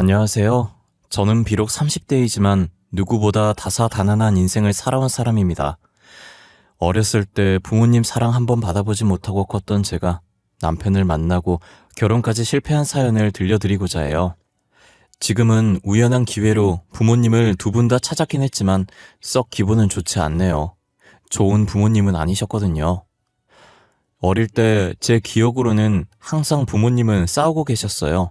안녕하세요. 저는 비록 30대이지만 누구보다 다사다난한 인생을 살아온 사람입니다. 어렸을 때 부모님 사랑 한 번 받아보지 못하고 컸던 제가 남편을 만나고 결혼까지 실패한 사연을 들려드리고자 해요. 지금은 우연한 기회로 부모님을 두 분 다 찾았긴 했지만 썩 기분은 좋지 않네요. 좋은 부모님은 아니셨거든요. 어릴 때 제 기억으로는 항상 부모님은 싸우고 계셨어요.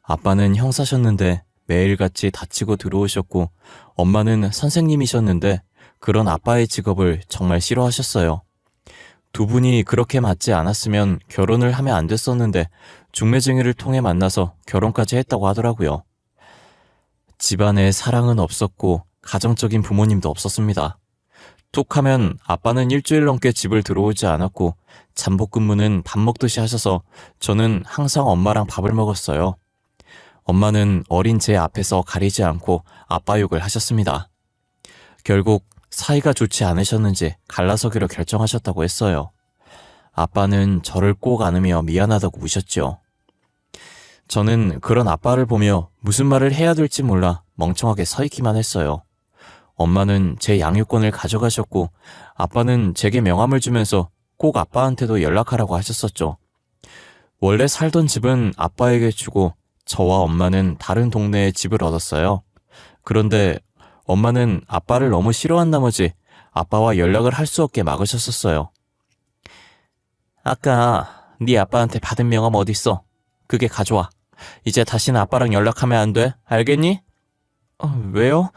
아빠는 형사셨는데 매일같이 다치고 들어오셨고, 엄마는 선생님이셨는데 그런 아빠의 직업을 정말 싫어하셨어요. 두 분이 그렇게 맞지 않았으면 결혼을 하면 안 됐었는데 중매쟁이를 통해 만나서 결혼까지 했다고 하더라고요. 집안에 사랑은 없었고 가정적인 부모님도 없었습니다. 툭 하면 아빠는 일주일 넘게 집을 들어오지 않았고 잠복근무는 밥 먹듯이 하셔서 저는 항상 엄마랑 밥을 먹었어요. 엄마는 어린 제 앞에서 가리지 않고 아빠 욕을 하셨습니다. 결국 사이가 좋지 않으셨는지 갈라서기로 결정하셨다고 했어요. 아빠는 저를 꼭 안으며 미안하다고 우셨죠. 저는 그런 아빠를 보며 무슨 말을 해야 될지 몰라 멍청하게 서 있기만 했어요. 엄마는 제 양육권을 가져가셨고 아빠는 제게 명함을 주면서 꼭 아빠한테도 연락하라고 하셨었죠. 원래 살던 집은 아빠에게 주고 저와 엄마는 다른 동네에 집을 얻었어요. 그런데 엄마는 아빠를 너무 싫어한 나머지 아빠와 연락을 할 수 없게 막으셨었어요. 아까 네 아빠한테 받은 명함 어딨어? 그게 가져와. 이제 다시는 아빠랑 연락하면 안 돼. 알겠니? 왜요?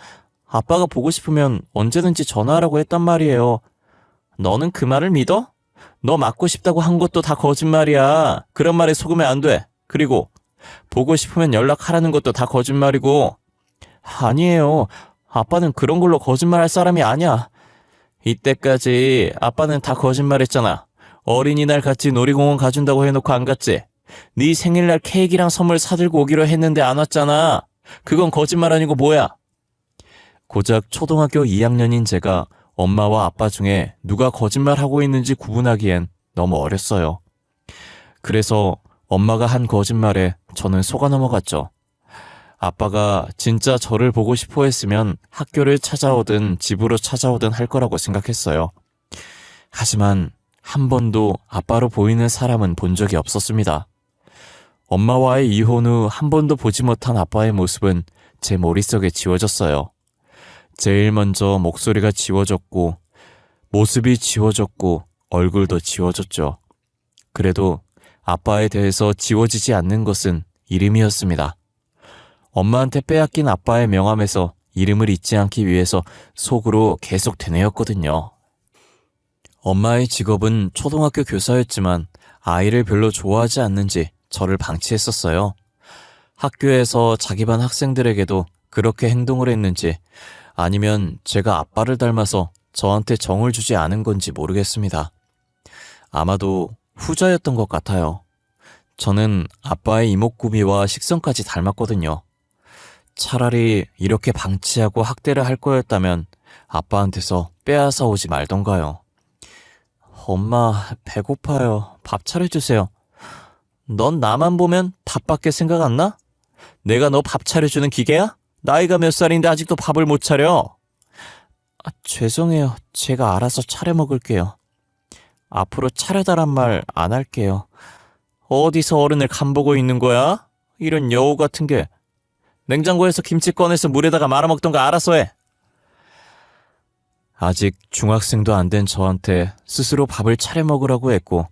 아빠가 보고 싶으면 언제든지 전화하라고 했단 말이에요. 너는 그 말을 믿어? 너 맞고 싶다고 한 것도 다 거짓말이야. 그런 말에 속으면 안 돼. 그리고 보고 싶으면 연락하라는 것도 다 거짓말이고. 아니에요. 아빠는 그런 걸로 거짓말할 사람이 아니야. 이때까지 아빠는 다 거짓말했잖아. 어린이날 같이 놀이공원 가준다고 해놓고 안 갔지. 네 생일날 케이크랑 선물 사들고 오기로 했는데 안 왔잖아. 그건 거짓말 아니고 뭐야? 고작 초등학교 2학년인 제가 엄마와 아빠 중에 누가 거짓말하고 있는지 구분하기엔 너무 어렸어요. 그래서 엄마가 한 거짓말에 저는 속아 넘어갔죠. 아빠가 진짜 저를 보고 싶어 했으면 학교를 찾아오든 집으로 찾아오든 할 거라고 생각했어요. 하지만 한 번도 아빠로 보이는 사람은 본 적이 없었습니다. 엄마와의 이혼 후 한 번도 보지 못한 아빠의 모습은 제 머릿속에 지워졌어요. 제일 먼저 목소리가 지워졌고, 모습이 지워졌고, 얼굴도 지워졌죠. 그래도 아빠에 대해서 지워지지 않는 것은 이름이었습니다. 엄마한테 빼앗긴 아빠의 명함에서 이름을 잊지 않기 위해서 속으로 계속 되뇌었거든요. 엄마의 직업은 초등학교 교사였지만 아이를 별로 좋아하지 않는지 저를 방치했었어요. 학교에서 자기 반 학생들에게도 그렇게 행동을 했는지 아니면 제가 아빠를 닮아서 저한테 정을 주지 않은 건지 모르겠습니다. 아마도 후자였던 것 같아요. 저는 아빠의 이목구비와 식성까지 닮았거든요. 차라리 이렇게 방치하고 학대를 할 거였다면 아빠한테서 빼앗아 오지 말던가요. 엄마, 배고파요. 밥 차려주세요. 넌 나만 보면 밥밖에 생각 안 나? 내가 너 밥 차려주는 기계야? 나이가 몇 살인데 아직도 밥을 못 차려. 죄송해요. 제가 알아서 차려 먹을게요. 앞으로 차려달란 말 안 할게요. 어디서 어른을 간보고 있는 거야? 이런 여우 같은 게. 냉장고에서 김치 꺼내서 물에다가 말아먹던가 알아서 해. 아직 중학생도 안 된 저한테 스스로 밥을 차려 먹으라고 했고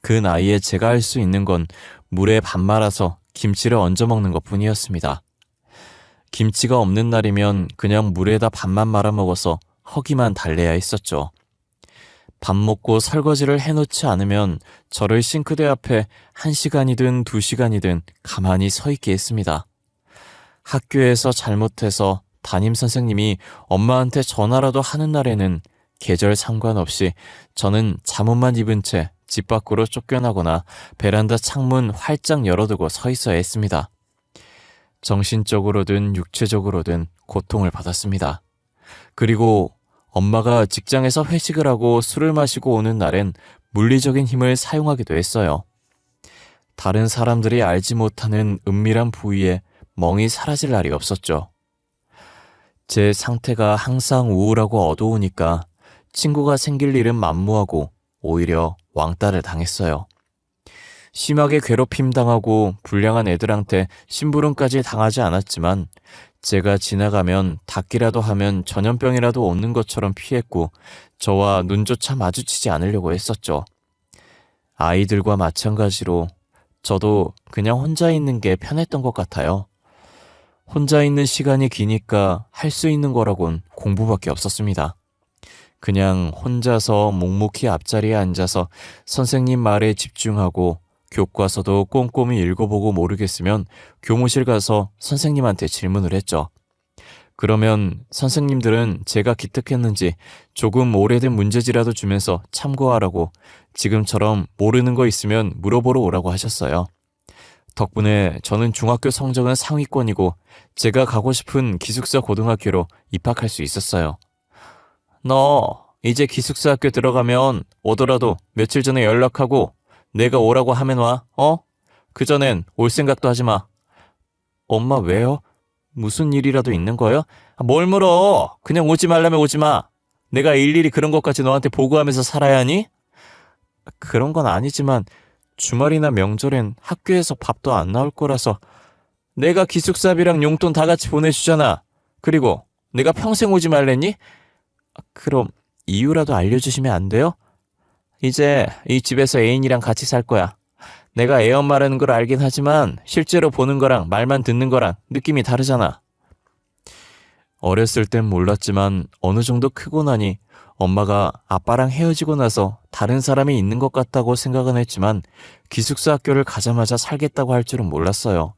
그 나이에 제가 할 수 있는 건 물에 밥 말아서 김치를 얹어 먹는 것뿐이었습니다. 김치가 없는 날이면 그냥 물에다 밥만 말아 먹어서 허기만 달래야 했었죠. 밥 먹고 설거지를 해놓지 않으면 저를 싱크대 앞에 1시간이든 2시간이든 가만히 서 있게 했습니다. 학교에서 잘못해서 담임선생님이 엄마한테 전화라도 하는 날에는 계절 상관없이 저는 잠옷만 입은 채 집 밖으로 쫓겨나거나 베란다 창문 활짝 열어두고 서 있어야 했습니다. 정신적으로든 육체적으로든 고통을 받았습니다. 그리고 엄마가 직장에서 회식을 하고 술을 마시고 오는 날엔 물리적인 힘을 사용하기도 했어요. 다른 사람들이 알지 못하는 은밀한 부위에 멍이 사라질 날이 없었죠. 제 상태가 항상 우울하고 어두우니까 친구가 생길 일은 만무하고 오히려 왕따를 당했어요. 심하게 괴롭힘 당하고 불량한 애들한테 심부름까지 당하지 않았지만 제가 지나가면 닿기라도 하면 전염병이라도 오는 것처럼 피했고 저와 눈조차 마주치지 않으려고 했었죠. 아이들과 마찬가지로 저도 그냥 혼자 있는 게 편했던 것 같아요. 혼자 있는 시간이 기니까 할 수 있는 거라곤 공부밖에 없었습니다. 그냥 혼자서 묵묵히 앞자리에 앉아서 선생님 말에 집중하고 교과서도 꼼꼼히 읽어보고 모르겠으면 교무실 가서 선생님한테 질문을 했죠. 그러면 선생님들은 제가 기특했는지 조금 오래된 문제지라도 주면서 참고하라고 지금처럼 모르는 거 있으면 물어보러 오라고 하셨어요. 덕분에 저는 중학교 성적은 상위권이고 제가 가고 싶은 기숙사 고등학교로 입학할 수 있었어요. 너 이제 기숙사 학교 들어가면 오더라도 며칠 전에 연락하고 내가 오라고 하면 와, 그전엔 올 생각도 하지 마. 엄마 왜요? 무슨 일이라도 있는 거예요? 뭘 물어? 그냥 오지 말라면 오지 마. 내가 일일이 그런 것까지 너한테 보고하면서 살아야 하니? 그런 건 아니지만 주말이나 명절엔 학교에서 밥도 안 나올 거라서 내가 기숙사비랑 용돈 다 같이 보내주잖아. 그리고 내가 평생 오지 말랬니? 그럼 이유라도 알려주시면 안 돼요? 이제 이 집에서 애인이랑 같이 살 거야. 내가 애엄마라는 걸 알긴 하지만 실제로 보는 거랑 말만 듣는 거랑 느낌이 다르잖아. 어렸을 땐 몰랐지만 어느 정도 크고 나니 엄마가 아빠랑 헤어지고 나서 다른 사람이 있는 것 같다고 생각은 했지만 기숙사 학교를 가자마자 살겠다고 할 줄은 몰랐어요.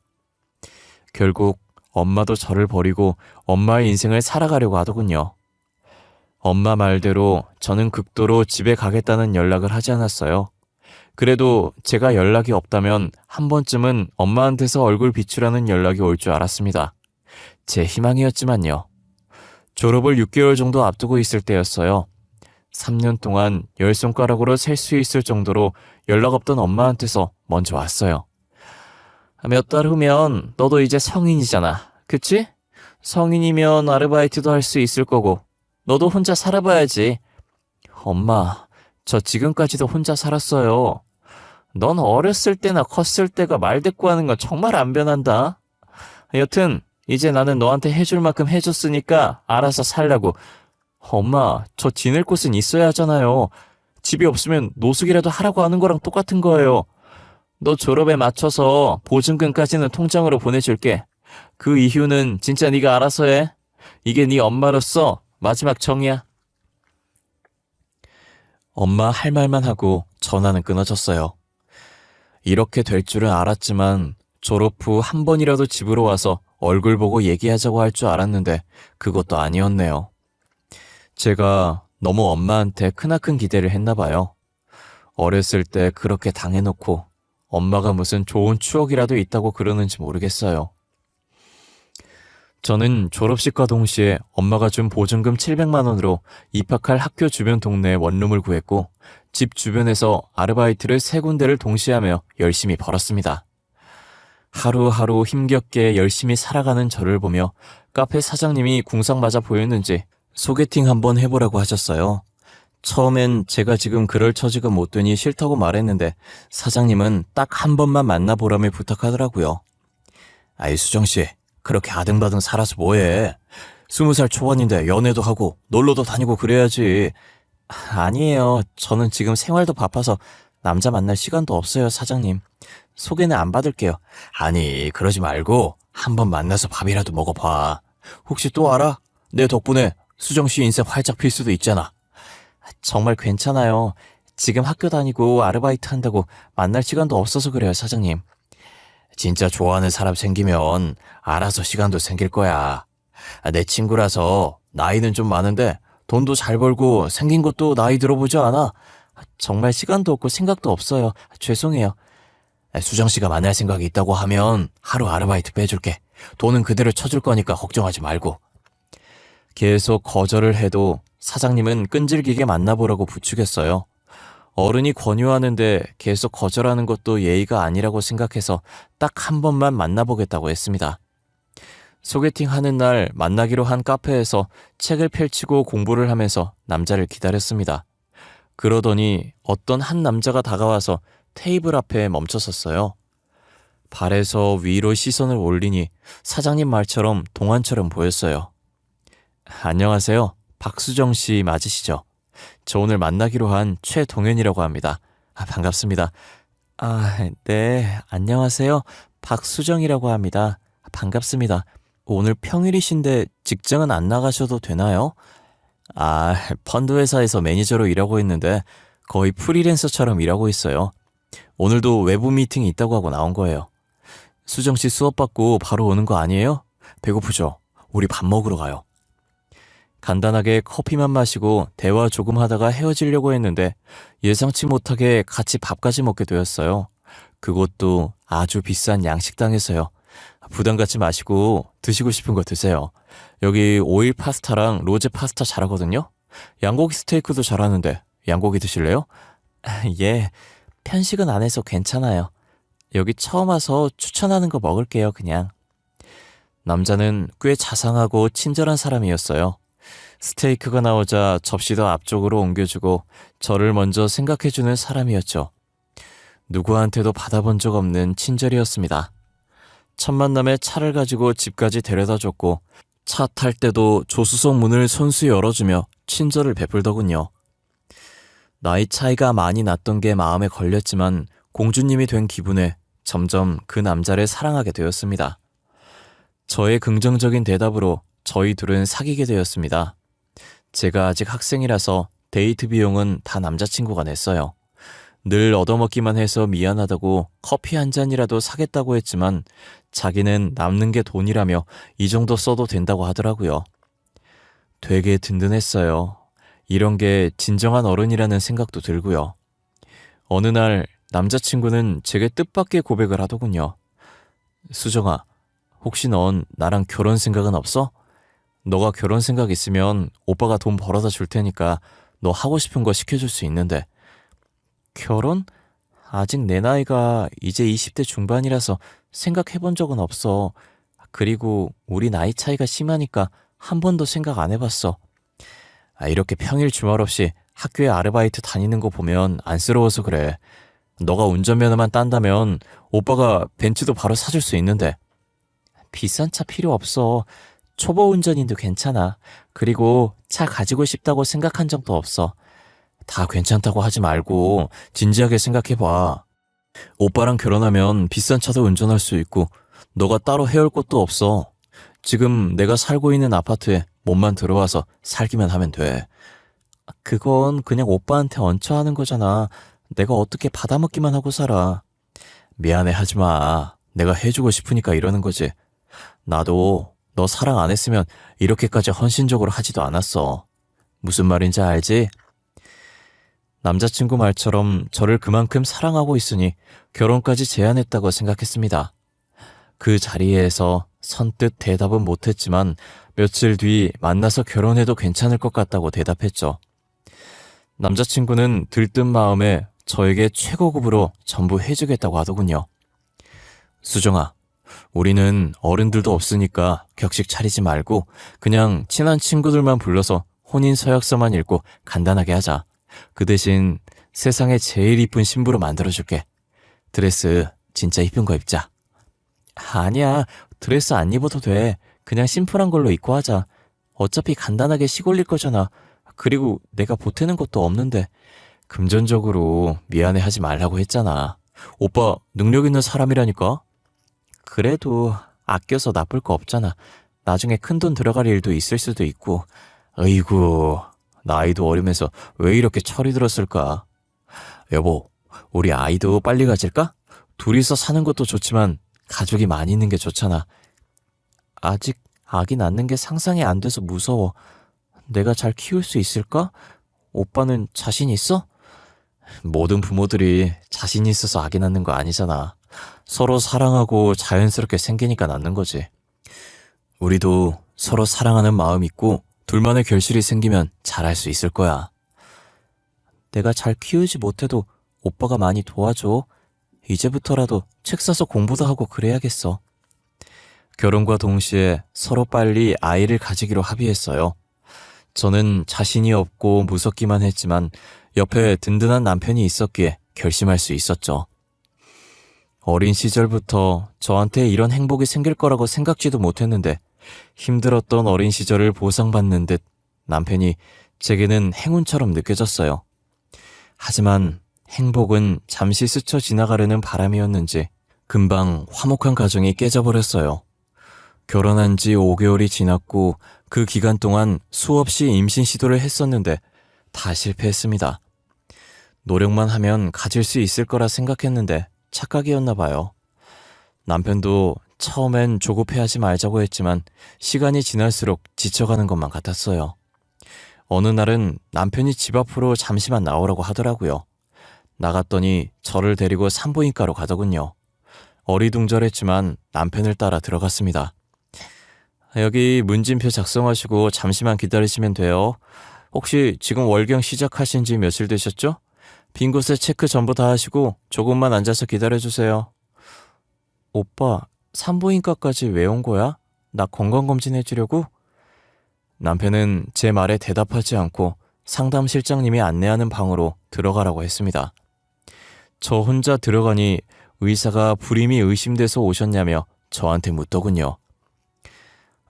결국 엄마도 저를 버리고 엄마의 인생을 살아가려고 하더군요. 엄마 말대로 저는 극도로 집에 가겠다는 연락을 하지 않았어요. 그래도 제가 연락이 없다면 한 번쯤은 엄마한테서 얼굴 비추라는 연락이 올 줄 알았습니다. 제 희망이었지만요. 졸업을 6개월 정도 앞두고 있을 때였어요. 3년 동안 10손가락으로 셀 수 있을 정도로 연락 없던 엄마한테서 먼저 왔어요. 몇 달 후면 너도 이제 성인이잖아. 그치? 성인이면 아르바이트도 할 수 있을 거고 너도 혼자 살아봐야지. 엄마, 저 지금까지도 혼자 살았어요. 넌 어렸을 때나 컸을 때가 말대꾸하는 건 정말 안 변한다. 여튼 이제 나는 너한테 해줄 만큼 해줬으니까 알아서 살라고. 엄마, 저 지낼 곳은 있어야 하잖아요. 집이 없으면 노숙이라도 하라고 하는 거랑 똑같은 거예요. 너 졸업에 맞춰서 보증금까지는 통장으로 보내줄게. 그 이후는 진짜 네가 알아서 해. 이게 네 엄마로서 마지막 정이야. 엄마 할 말만 하고 전화는 끊어졌어요. 이렇게 될 줄은 알았지만 졸업 후 한 번이라도 집으로 와서 얼굴 보고 얘기하자고 할 줄 알았는데 그것도 아니었네요. 제가 너무 엄마한테 크나큰 기대를 했나 봐요. 어렸을 때 그렇게 당해놓고 엄마가 무슨 좋은 추억이라도 있다고 그러는지 모르겠어요. 저는 졸업식과 동시에 엄마가 준 보증금 700만 원으로 입학할 학교 주변 동네에 원룸을 구했고 집 주변에서 아르바이트를 3군데를 동시에 하며 열심히 벌었습니다. 하루하루 힘겹게 열심히 살아가는 저를 보며 카페 사장님이 궁상 맞아 보였는지 소개팅 한번 해보라고 하셨어요. 처음엔 제가 지금 그럴 처지가 못 되니 싫다고 말했는데 사장님은 딱 한 번만 만나보라며 부탁하더라고요. 아이 수정씨, 그렇게 아등바등 살아서 뭐해. 20살 초반인데 연애도 하고 놀러도 다니고 그래야지. 아니에요. 저는 지금 생활도 바빠서 남자 만날 시간도 없어요, 사장님. 소개는 안 받을게요. 아니, 그러지 말고 한번 만나서 밥이라도 먹어봐. 혹시 또 알아? 내 덕분에 수정씨 인생 활짝 필 수도 있잖아. 정말 괜찮아요. 지금 학교 다니고 아르바이트 한다고 만날 시간도 없어서 그래요, 사장님. 진짜 좋아하는 사람 생기면 알아서 시간도 생길 거야. 내 친구라서 나이는 좀 많은데 돈도 잘 벌고 생긴 것도 나이 들어보지 않아. 정말 시간도 없고 생각도 없어요. 죄송해요. 수정씨가 만날 생각이 있다고 하면 하루 아르바이트 빼줄게. 돈은 그대로 쳐줄 거니까 걱정하지 말고. 계속 거절을 해도 사장님은 끈질기게 만나보라고 부추겼어요. 어른이 권유하는데 계속 거절하는 것도 예의가 아니라고 생각해서 딱 한 번만 만나보겠다고 했습니다. 소개팅 하는 날 만나기로 한 카페에서 책을 펼치고 공부를 하면서 남자를 기다렸습니다. 그러더니 어떤 한 남자가 다가와서 테이블 앞에 멈춰섰어요. 발에서 위로 시선을 올리니 사장님 말처럼 동안처럼 보였어요. 안녕하세요. 박수정 씨 맞으시죠? 저 오늘 만나기로 한 최동현이라고 합니다. 반갑습니다. 네, 안녕하세요. 박수정이라고 합니다. 반갑습니다. 오늘 평일이신데 직장은 안 나가셔도 되나요? 펀드 회사에서 매니저로 일하고 있는데 거의 프리랜서처럼 일하고 있어요. 오늘도 외부 미팅이 있다고 하고 나온 거예요. 수정 씨 수업 받고 바로 오는 거 아니에요? 배고프죠? 우리 밥 먹으러 가요. 간단하게 커피만 마시고 대화 조금 하다가 헤어지려고 했는데 예상치 못하게 같이 밥까지 먹게 되었어요. 그것도 아주 비싼 양식당에서요. 부담 갖지 마시고 드시고 싶은 거 드세요. 여기 오일 파스타랑 로제 파스타 잘하거든요. 양고기 스테이크도 잘하는데 양고기 드실래요? 예, 편식은 안 해서 괜찮아요. 여기 처음 와서 추천하는 거 먹을게요, 그냥. 남자는 꽤 자상하고 친절한 사람이었어요. 스테이크가 나오자 접시도 앞쪽으로 옮겨주고 저를 먼저 생각해주는 사람이었죠. 누구한테도 받아본 적 없는 친절이었습니다. 첫 만남에 차를 가지고 집까지 데려다줬고 차 탈 때도 조수석 문을 손수 열어주며 친절을 베풀더군요. 나이 차이가 많이 났던 게 마음에 걸렸지만 공주님이 된 기분에 점점 그 남자를 사랑하게 되었습니다. 저의 긍정적인 대답으로 저희 둘은 사귀게 되었습니다. 제가 아직 학생이라서 데이트 비용은 다 남자친구가 냈어요. 늘 얻어먹기만 해서 미안하다고 커피 한 잔이라도 사겠다고 했지만 자기는 남는 게 돈이라며 이 정도 써도 된다고 하더라고요. 되게 든든했어요. 이런 게 진정한 어른이라는 생각도 들고요. 어느 날 남자친구는 제게 뜻밖의 고백을 하더군요. 수정아, 혹시 넌 나랑 결혼 생각은 없어? 너가 결혼 생각 있으면 오빠가 돈 벌어다 줄 테니까 너 하고 싶은 거 시켜줄 수 있는데. 결혼? 아직 내 나이가 이제 20대 중반이라서 생각해본 적은 없어. 그리고 우리 나이 차이가 심하니까 한 번도 생각 안 해봤어. 이렇게 평일 주말 없이 학교에 아르바이트 다니는 거 보면 안쓰러워서 그래. 너가 운전면허만 딴다면 오빠가 벤츠도 바로 사줄 수 있는데. 비싼 차 필요 없어. 초보 운전인도 괜찮아. 그리고 차 가지고 싶다고 생각한 적도 없어. 다 괜찮다고 하지 말고 진지하게 생각해봐. 오빠랑 결혼하면 비싼 차도 운전할 수 있고 너가 따로 해올 것도 없어. 지금 내가 살고 있는 아파트에 몸만 들어와서 살기만 하면 돼. 그건 그냥 오빠한테 얹혀 하는 거잖아. 내가 어떻게 받아먹기만 하고 살아. 미안해 하지 마. 내가 해주고 싶으니까 이러는 거지. 나도 너 사랑 안 했으면 이렇게까지 헌신적으로 하지도 않았어. 무슨 말인지 알지? 남자친구 말처럼 저를 그만큼 사랑하고 있으니 결혼까지 제안했다고 생각했습니다. 그 자리에서 선뜻 대답은 못했지만 며칠 뒤 만나서 결혼해도 괜찮을 것 같다고 대답했죠. 남자친구는 들뜬 마음에 저에게 최고급으로 전부 해주겠다고 하더군요. 수정아, 우리는 어른들도 없으니까 격식 차리지 말고 그냥 친한 친구들만 불러서 혼인 서약서만 읽고 간단하게 하자. 그 대신 세상에 제일 이쁜 신부로 만들어줄게. 드레스 진짜 이쁜 거 입자. 아니야, 드레스 안 입어도 돼. 그냥 심플한 걸로 입고 하자. 어차피 간단하게 시골릴 거잖아. 그리고 내가 보태는 것도 없는데. 금전적으로 미안해하지 말라고 했잖아. 오빠 능력 있는 사람이라니까. 그래도 아껴서 나쁠 거 없잖아. 나중에 큰돈 들어갈 일도 있을 수도 있고. 어이구, 나이도 어리면서 왜 이렇게 철이 들었을까? 여보, 우리 아이도 빨리 가질까? 둘이서 사는 것도 좋지만 가족이 많이 있는 게 좋잖아. 아직 아기 낳는 게 상상이 안 돼서 무서워. 내가 잘 키울 수 있을까? 오빠는 자신 있어? 모든 부모들이 자신 있어서 아기 낳는 거 아니잖아. 서로 사랑하고 자연스럽게 생기니까 낳는 거지. 우리도 서로 사랑하는 마음 있고 둘만의 결실이 생기면 잘할 수 있을 거야. 내가 잘 키우지 못해도 오빠가 많이 도와줘. 이제부터라도 책 사서 공부도 하고 그래야겠어. 결혼과 동시에 서로 빨리 아이를 가지기로 합의했어요. 저는 자신이 없고 무섭기만 했지만 옆에 든든한 남편이 있었기에 결심할 수 있었죠. 어린 시절부터 저한테 이런 행복이 생길 거라고 생각지도 못했는데 힘들었던 어린 시절을 보상받는 듯 남편이 제게는 행운처럼 느껴졌어요. 하지만 행복은 잠시 스쳐 지나가려는 바람이었는지 금방 화목한 가정이 깨져버렸어요. 결혼한 지 5개월이 지났고 그 기간 동안 수없이 임신 시도를 했었는데 다 실패했습니다. 노력만 하면 가질 수 있을 거라 생각했는데 착각이었나 봐요. 남편도 처음엔 조급해하지 말자고 했지만 시간이 지날수록 지쳐가는 것만 같았어요. 어느 날은 남편이 집 앞으로 잠시만 나오라고 하더라고요. 나갔더니 저를 데리고 산부인과로 가더군요. 어리둥절했지만 남편을 따라 들어갔습니다. 여기 문진표 작성하시고 잠시만 기다리시면 돼요. 혹시 지금 월경 시작하신 지 며칠 되셨죠? 빈 곳에 체크 전부 다 하시고 조금만 앉아서 기다려주세요. 오빠, 산부인과까지 왜 온 거야? 나 건강검진 해주려고? 남편은 제 말에 대답하지 않고 상담실장님이 안내하는 방으로 들어가라고 했습니다. 저 혼자 들어가니 의사가 불임이 의심돼서 오셨냐며 저한테 묻더군요.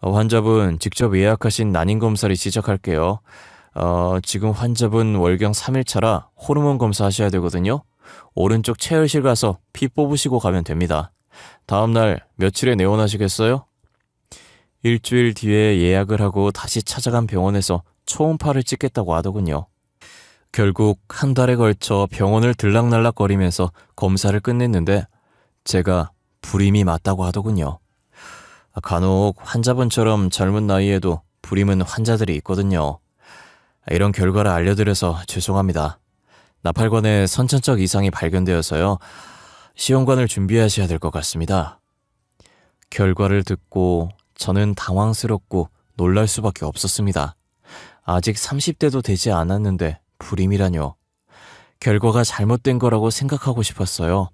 환자분 직접 예약하신 난임검사를 시작할게요. 지금 환자분 월경 3일차라 호르몬 검사하셔야 되거든요. 오른쪽 체열실 가서 피 뽑으시고 가면 됩니다. 다음날 며칠에 내원하시겠어요? 일주일 뒤에 예약을 하고 다시 찾아간 병원에서 초음파를 찍겠다고 하더군요. 결국 한 달에 걸쳐 병원을 들락날락거리면서 검사를 끝냈는데 제가 불임이 맞다고 하더군요. 간혹 환자분처럼 젊은 나이에도 불임은 환자들이 있거든요. 이런 결과를 알려드려서 죄송합니다. 나팔관에 선천적 이상이 발견되어서요. 시험관을 준비하셔야 될 것 같습니다. 결과를 듣고 저는 당황스럽고 놀랄 수밖에 없었습니다. 아직 30대도 되지 않았는데 불임이라뇨. 결과가 잘못된 거라고 생각하고 싶었어요.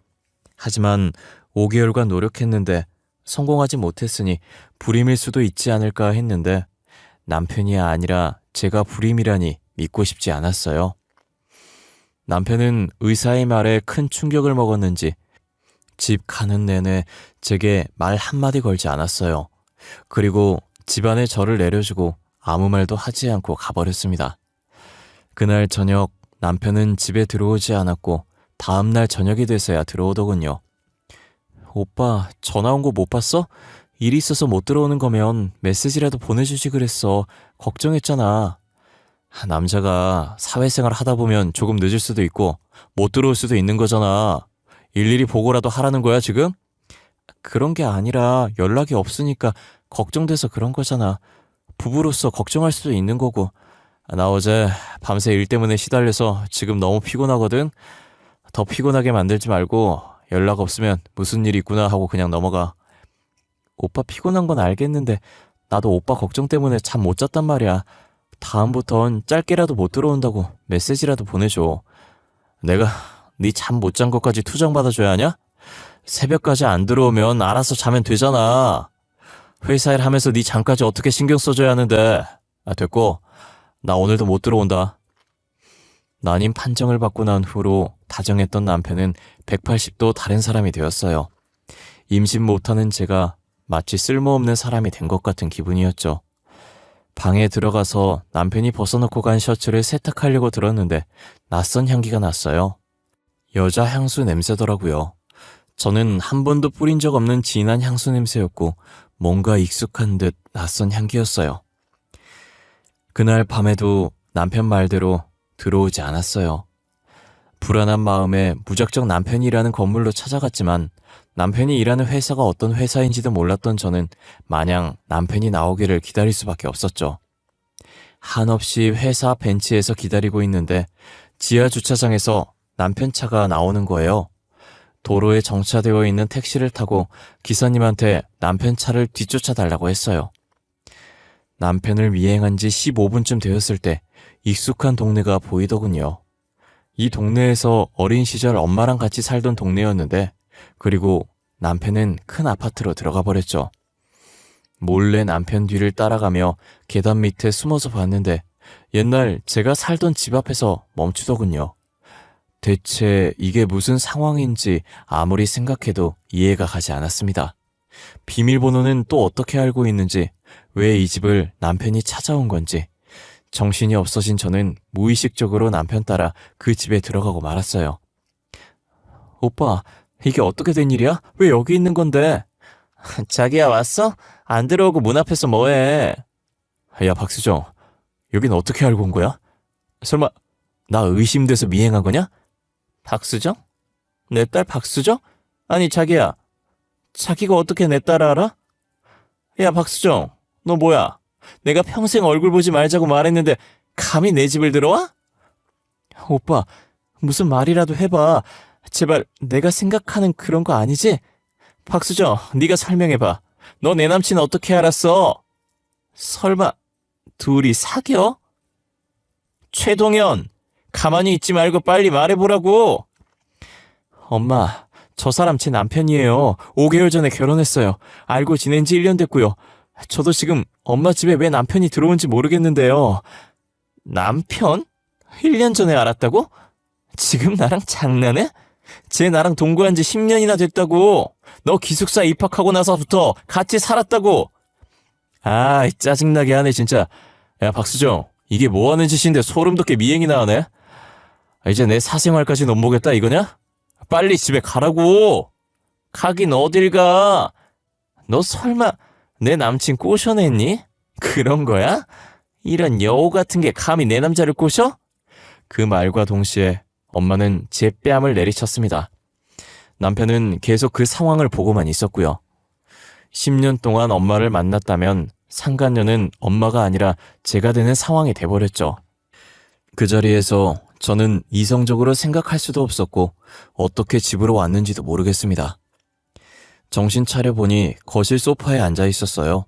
하지만 5개월간 노력했는데 성공하지 못했으니 불임일 수도 있지 않을까 했는데 남편이 아니라 제가 불임이라니 믿고 싶지 않았어요. 남편은 의사의 말에 큰 충격을 먹었는지 집 가는 내내 제게 말 한마디 걸지 않았어요. 그리고 집안에 저를 내려주고 아무 말도 하지 않고 가버렸습니다. 그날 저녁 남편은 집에 들어오지 않았고 다음날 저녁이 돼서야 들어오더군요. 오빠 전화 온 거 못 봤어? 일이 있어서 못 들어오는 거면 메시지라도 보내주지 그랬어. 걱정했잖아. 남자가 사회생활 하다 보면 조금 늦을 수도 있고 못 들어올 수도 있는 거잖아. 일일이 보고라도 하라는 거야 지금? 그런 게 아니라 연락이 없으니까 걱정돼서 그런 거잖아. 부부로서 걱정할 수도 있는 거고. 나 어제 밤새 일 때문에 시달려서 지금 너무 피곤하거든. 더 피곤하게 만들지 말고 연락 없으면 무슨 일 있구나 하고 그냥 넘어가. 오빠 피곤한 건 알겠는데 나도 오빠 걱정 때문에 잠 못 잤단 말이야. 다음부턴 짧게라도 못 들어온다고 메시지라도 보내줘. 내가 네 잠 못 잔 것까지 투정받아줘야 하냐? 새벽까지 안 들어오면 알아서 자면 되잖아. 회사 일 하면서 네 잠까지 어떻게 신경 써줘야 하는데. 됐고 나 오늘도 못 들어온다. 난임 판정을 받고 난 후로 다정했던 남편은 180도 다른 사람이 되었어요. 임신 못하는 제가 마치 쓸모없는 사람이 된 것 같은 기분이었죠. 방에 들어가서 남편이 벗어놓고 간 셔츠를 세탁하려고 들었는데 낯선 향기가 났어요. 여자 향수 냄새더라고요. 저는 한 번도 뿌린 적 없는 진한 향수 냄새였고 뭔가 익숙한 듯 낯선 향기였어요. 그날 밤에도 남편 말대로 들어오지 않았어요. 불안한 마음에 무작정 남편이 일하는 건물로 찾아갔지만 남편이 일하는 회사가 어떤 회사인지도 몰랐던 저는 마냥 남편이 나오기를 기다릴 수밖에 없었죠. 한없이 회사 벤치에서 기다리고 있는데 지하 주차장에서 남편 차가 나오는 거예요. 도로에 정차되어 있는 택시를 타고 기사님한테 남편 차를 뒤쫓아 달라고 했어요. 남편을 미행한 지 15분쯤 되었을 때 익숙한 동네가 보이더군요. 이 동네에서 어린 시절 엄마랑 같이 살던 동네였는데 그리고 남편은 큰 아파트로 들어가 버렸죠. 몰래 남편 뒤를 따라가며 계단 밑에 숨어서 봤는데 옛날 제가 살던 집 앞에서 멈추더군요. 대체 이게 무슨 상황인지 아무리 생각해도 이해가 가지 않았습니다. 비밀번호는 또 어떻게 알고 있는지, 왜 이 집을 남편이 찾아온 건지. 정신이 없어진 저는 무의식적으로 남편 따라 그 집에 들어가고 말았어요. 오빠, 이게 어떻게 된 일이야? 왜 여기 있는 건데? 자기야, 왔어? 안 들어오고 문 앞에서 뭐해? 야, 박수정, 여긴 어떻게 알고 온 거야? 설마 나 의심돼서 미행한 거냐? 박수정? 내 딸 박수정? 아니, 자기야, 자기가 어떻게 내 딸을 알아? 야, 박수정, 너 뭐야? 내가 평생 얼굴 보지 말자고 말했는데 감히 내 집을 들어와? 오빠, 무슨 말이라도 해봐. 제발, 내가 생각하는 그런 거 아니지? 박수정, 네가 설명해봐. 너 내 남친 어떻게 알았어? 설마 둘이 사겨? 최동현, 가만히 있지 말고 빨리 말해보라고. 엄마, 저 사람 제 남편이에요. 5개월 전에 결혼했어요. 알고 지낸 지 1년 됐고요. 저도 지금 엄마 집에 왜 남편이 들어온지 모르겠는데요. 남편? 1년 전에 알았다고? 지금 나랑 장난해? 쟤 나랑 동거한 지 10년이나 됐다고. 너 기숙사 입학하고 나서부터 같이 살았다고. 아, 짜증나게 하네 진짜. 야, 박수정, 이게 뭐하는 짓인데 소름 돋게 미행이나 하네? 이제 내 사생활까지 넘보겠다 이거냐? 빨리 집에 가라고. 가긴 어딜 가. 너 설마 내 남친 꼬셔냈니? 그런 거야? 이런 여우 같은 게 감히 내 남자를 꼬셔? 그 말과 동시에 엄마는 제 뺨을 내리쳤습니다. 남편은 계속 그 상황을 보고만 있었고요. 10년 동안 엄마를 만났다면 상간녀는 엄마가 아니라 제가 되는 상황이 돼버렸죠. 그 자리에서 저는 이성적으로 생각할 수도 없었고 어떻게 집으로 왔는지도 모르겠습니다. 정신 차려보니 거실 소파에 앉아 있었어요.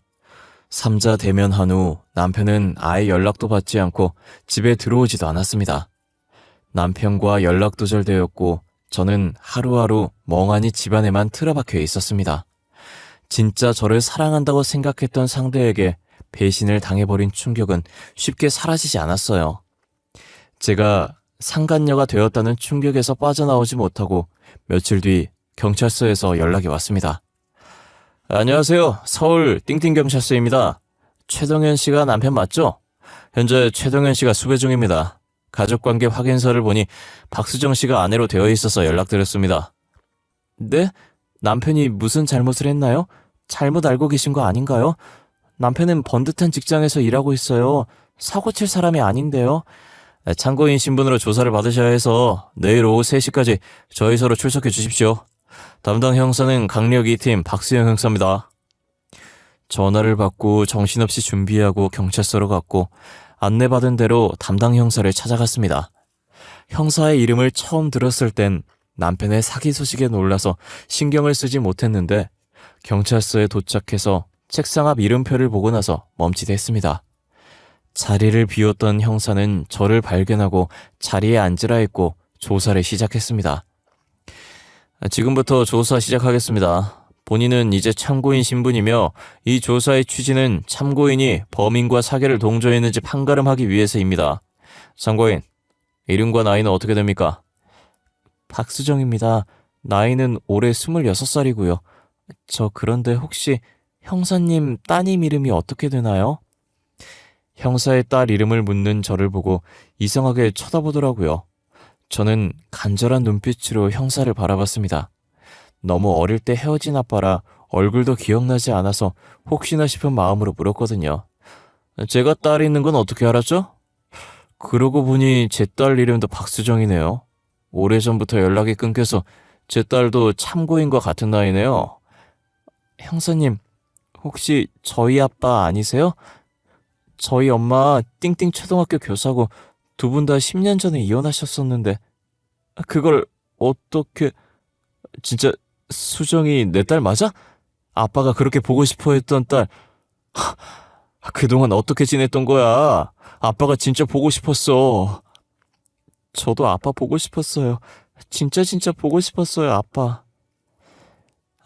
삼자 대면한 후 남편은 아예 연락도 받지 않고 집에 들어오지도 않았습니다. 남편과 연락 두절되었고 저는 하루하루 멍하니 집안에만 틀어박혀 있었습니다. 진짜 저를 사랑한다고 생각했던 상대에게 배신을 당해버린 충격은 쉽게 사라지지 않았어요. 제가 상간녀가 되었다는 충격에서 빠져나오지 못하고 며칠 뒤 경찰서에서 연락이 왔습니다. 안녕하세요. 서울 띵띵경찰서입니다. 최동현 씨가 남편 맞죠? 현재 최동현 씨가 수배 중입니다. 가족관계 확인서를 보니 박수정 씨가 아내로 되어 있어서 연락드렸습니다. 네? 남편이 무슨 잘못을 했나요? 잘못 알고 계신 거 아닌가요? 남편은 번듯한 직장에서 일하고 있어요. 사고 칠 사람이 아닌데요. 참고인 신분으로 조사를 받으셔야 해서 내일 오후 3시까지 저희서로 출석해 주십시오. 담당 형사는 강력 2팀 박수영 형사입니다. 전화를 받고 정신없이 준비하고 경찰서로 갔고 안내받은 대로 담당 형사를 찾아갔습니다. 형사의 이름을 처음 들었을 땐 남편의 사기 소식에 놀라서 신경을 쓰지 못했는데 경찰서에 도착해서 책상 앞 이름표를 보고 나서 멈칫했습니다. 자리를 비웠던 형사는 저를 발견하고 자리에 앉으라 했고 조사를 시작했습니다. 지금부터 조사 시작하겠습니다. 본인은 이제 참고인 신분이며 이 조사의 취지는 참고인이 범인과 사기를 동조했는지 판가름하기 위해서입니다. 참고인, 이름과 나이는 어떻게 됩니까? 박수정입니다. 나이는 올해 26살이고요. 저 그런데 혹시 형사님 따님 이름이 어떻게 되나요? 형사의 딸 이름을 묻는 저를 보고 이상하게 쳐다보더라고요. 저는 간절한 눈빛으로 형사를 바라봤습니다. 너무 어릴 때 헤어진 아빠라 얼굴도 기억나지 않아서 혹시나 싶은 마음으로 물었거든요. 제가 딸이 있는 건 어떻게 알았죠? 그러고 보니 제 딸 이름도 박수정이네요. 오래전부터 연락이 끊겨서 제 딸도 참고인과 같은 나이네요. 형사님, 혹시 저희 아빠 아니세요? 저희 엄마 띵띵 초등학교 교사고 두 분 다 10년 전에 이혼하셨었는데 그걸 어떻게... 진짜 수정이 내 딸 맞아? 아빠가 그렇게 보고 싶어 했던 딸... 그동안 어떻게 지냈던 거야? 아빠가 진짜 보고 싶었어. 저도 아빠 보고 싶었어요. 진짜 보고 싶었어요, 아빠.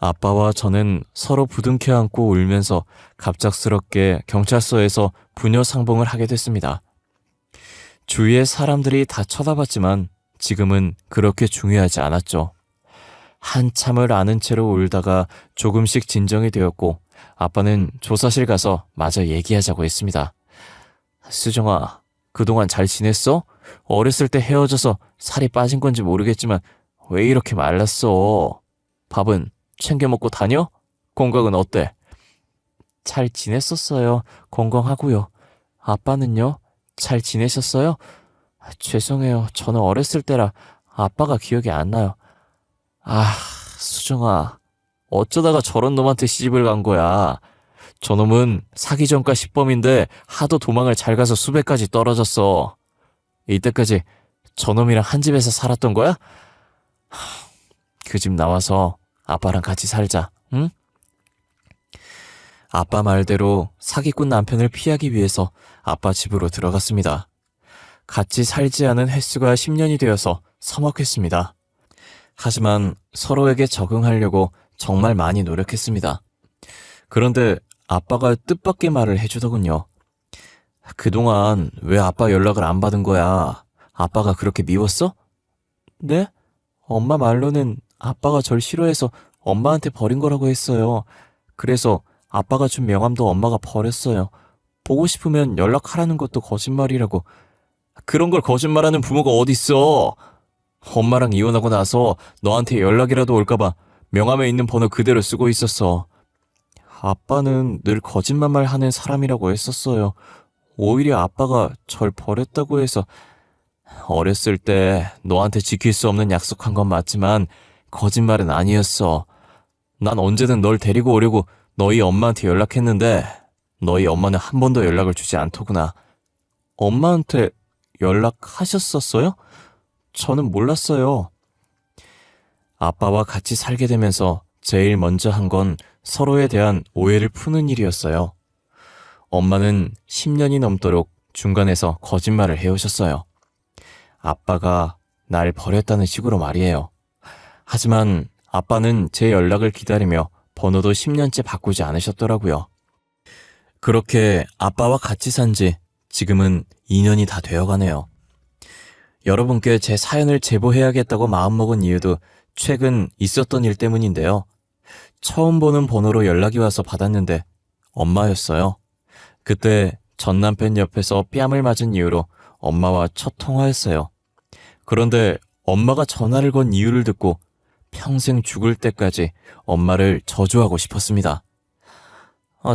아빠와 저는 서로 부둥켜 안고 울면서 갑작스럽게 경찰서에서 부녀 상봉을 하게 됐습니다. 주위의 사람들이 다 쳐다봤지만 지금은 그렇게 중요하지 않았죠. 한참을 아는 채로 울다가 조금씩 진정이 되었고 아빠는 조사실 가서 마저 얘기하자고 했습니다. 수정아, 그동안 잘 지냈어? 어렸을 때 헤어져서 살이 빠진 건지 모르겠지만 왜 이렇게 말랐어? 밥은 챙겨 먹고 다녀? 건강은 어때? 잘 지냈었어요. 건강하고요. 아빠는요? 잘 지내셨어요? 죄송해요. 저는 어렸을 때라 아빠가 기억이 안 나요. 수정아. 어쩌다가 저런 놈한테 시집을 간 거야. 저놈은 사기 전과 10범인데 하도 도망을 잘 가서 수배까지 떨어졌어. 이때까지 저놈이랑 한 집에서 살았던 거야? 그 집 나와서 아빠랑 같이 살자, 응? 아빠 말대로 사기꾼 남편을 피하기 위해서 아빠 집으로 들어갔습니다. 같이 살지 않은 횟수가 10년이 되어서 서먹했습니다. 하지만 서로에게 적응하려고 정말 많이 노력했습니다. 그런데 아빠가 뜻밖의 말을 해주더군요. 그동안 왜 아빠 연락을 안 받은 거야? 아빠가 그렇게 미웠어? 네? 엄마 말로는 아빠가 절 싫어해서 엄마한테 버린 거라고 했어요. 그래서 아빠가 준 명함도 엄마가 버렸어요. 보고 싶으면 연락하라는 것도 거짓말이라고. 그런 걸 거짓말하는 부모가 어딨어? 엄마랑 이혼하고 나서 너한테 연락이라도 올까봐 명함에 있는 번호 그대로 쓰고 있었어. 아빠는 늘 거짓말만 하는 사람이라고 했었어요. 오히려 아빠가 절 버렸다고 해서. 어렸을 때 너한테 지킬 수 없는 약속한 건 맞지만 거짓말은 아니었어. 난 언제든 널 데리고 오려고 너희 엄마한테 연락했는데 너희 엄마는 한 번도 연락을 주지 않더구나. 엄마한테 연락하셨었어요? 저는 몰랐어요. 아빠와 같이 살게 되면서 제일 먼저 한 건 서로에 대한 오해를 푸는 일이었어요. 엄마는 10년이 넘도록 중간에서 거짓말을 해오셨어요. 아빠가 날 버렸다는 식으로 말이에요. 하지만 아빠는 제 연락을 기다리며 번호도 10년째 바꾸지 않으셨더라고요. 그렇게 아빠와 같이 산 지 지금은 2년이 다 되어가네요. 여러분께 제 사연을 제보해야겠다고 마음먹은 이유도 최근 있었던 일 때문인데요. 처음 보는 번호로 연락이 와서 받았는데 엄마였어요. 그때 전 남편 옆에서 뺨을 맞은 이유로 엄마와 첫 통화였어요. 그런데 엄마가 전화를 건 이유를 듣고 평생 죽을 때까지 엄마를 저주하고 싶었습니다.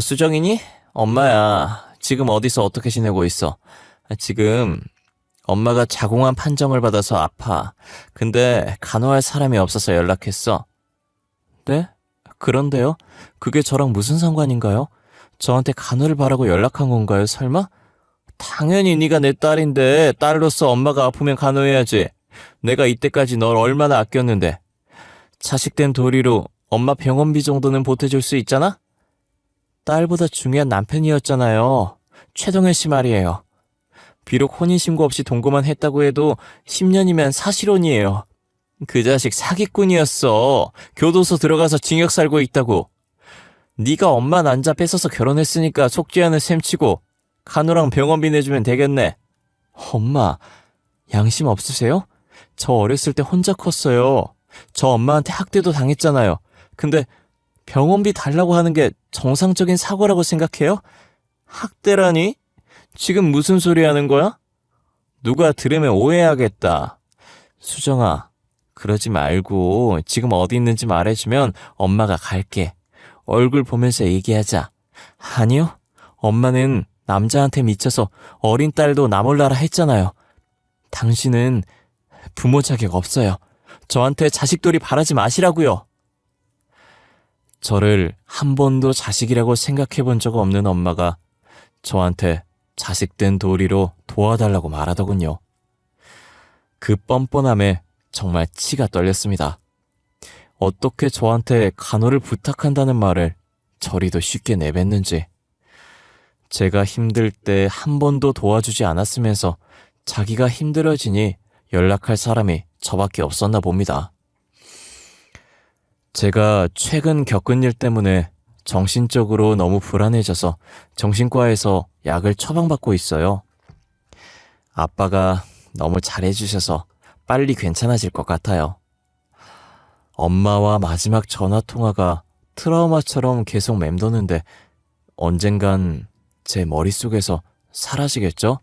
수정이니? 엄마야. 지금 어디서 어떻게 지내고 있어? 지금 엄마가 자궁암 판정을 받아서 아파. 근데 간호할 사람이 없어서 연락했어. 네? 그런데요? 그게 저랑 무슨 상관인가요? 저한테 간호를 바라고 연락한 건가요, 설마? 당연히 네가 내 딸인데 딸로서 엄마가 아프면 간호해야지. 내가 이때까지 널 얼마나 아꼈는데. 자식된 도리로 엄마 병원비 정도는 보태줄 수 있잖아? 딸보다 중요한 남편이었잖아요. 최동현 씨 말이에요. 비록 혼인신고 없이 동거만 했다고 해도 10년이면 사실혼이에요. 그 자식 사기꾼이었어. 교도소 들어가서 징역 살고 있다고. 네가 엄마 난자 뺏어서 결혼했으니까 속죄하는 셈치고 간호랑 병원비 내주면 되겠네. 엄마, 양심 없으세요? 저 어렸을 때 혼자 컸어요. 저 엄마한테 학대도 당했잖아요. 근데 병원비 달라고 하는 게 정상적인 사고라고 생각해요? 학대라니? 지금 무슨 소리 하는 거야? 누가 들으면 오해하겠다. 수정아, 그러지 말고 지금 어디 있는지 말해주면 엄마가 갈게. 얼굴 보면서 얘기하자. 아니요, 엄마는 남자한테 미쳐서 어린 딸도 나 몰라라 했잖아요. 당신은 부모 자격 없어요. 저한테 자식돌이 바라지 마시라고요. 저를 한 번도 자식이라고 생각해 본 적 없는 엄마가 저한테 자식된 도리로 도와달라고 말하더군요. 그 뻔뻔함에 정말 치가 떨렸습니다. 어떻게 저한테 간호를 부탁한다는 말을 저리도 쉽게 내뱉는지. 제가 힘들 때 한 번도 도와주지 않았으면서 자기가 힘들어지니 연락할 사람이 저밖에 없었나 봅니다. 제가 최근 겪은 일 때문에 정신적으로 너무 불안해져서 정신과에서 약을 처방받고 있어요. 아빠가 너무 잘해주셔서 빨리 괜찮아질 것 같아요. 엄마와 마지막 전화 통화가 트라우마처럼 계속 맴도는데 언젠간 제 머릿속에서 사라지겠죠?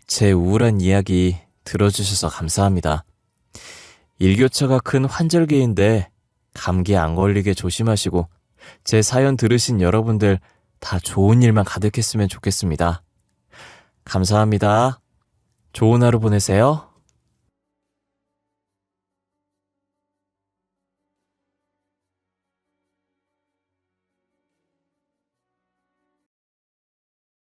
제 우울한 이야기 들어주셔서 감사합니다. 일교차가 큰 환절기인데 감기 안 걸리게 조심하시고 제 사연 들으신 여러분들 다 좋은 일만 가득했으면 좋겠습니다. 감사합니다. 좋은 하루 보내세요.